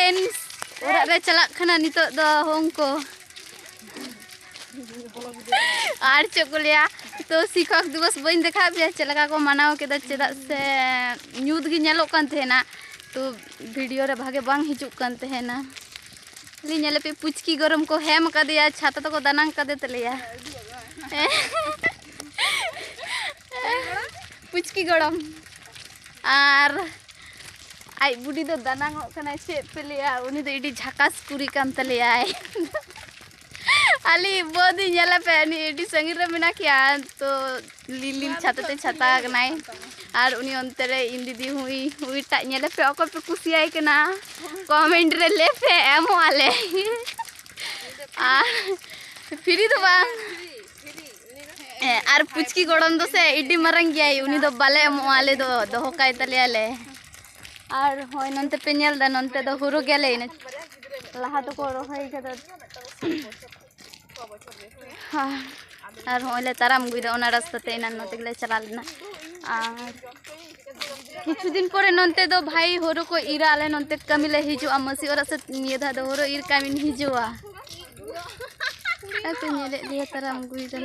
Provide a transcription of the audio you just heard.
friends ओरा रे चला खाना नितो दो होंको आर चोकुलिया तो शिक्षक दिवस बन देखा भी चलका को मनाव के चेदा से न्यूज गी नेलो कान तेना तो वीडियो रे भागे बांग हिजुक कान तेना ली नेले पे पुचकी गरम को हेम का दिया छाता तो को दानांग का दे तलिया पुचकी गरम आर आई बुडी दो दानांग कना से पेलिया उनी दो इडी झकास कुरी कान तलिया आली बोदी नेला पे अनि एडी संगीत रे मिना किया तो लिलिम छाता ते छाता गनाय आर उनी अंते रे इन दीदी हुई टा नेला पे ओको पे कुसियाय कना कमेंट रे ले पे एमो आले आ फ्री तो बांग आर पुचकी गड़म दो से एडी मारंग गया उनी दो बाले एमो आले दो दोहो काय तले आले आर होय नंते पे नेल दा नंते दो हुरो गेले इन लाहा तो को रोहई के हाँ और होले ताराम गुइदा ओना रास्ता ते इना नते गले चला लेना और किछु दिन परे नंते दो भाई होरो को इरा आले नंते कमिले हिजुआ मसी और से निये दा होरो इर कामिन हिजुआ तो नेले लिए ताराम गुइदा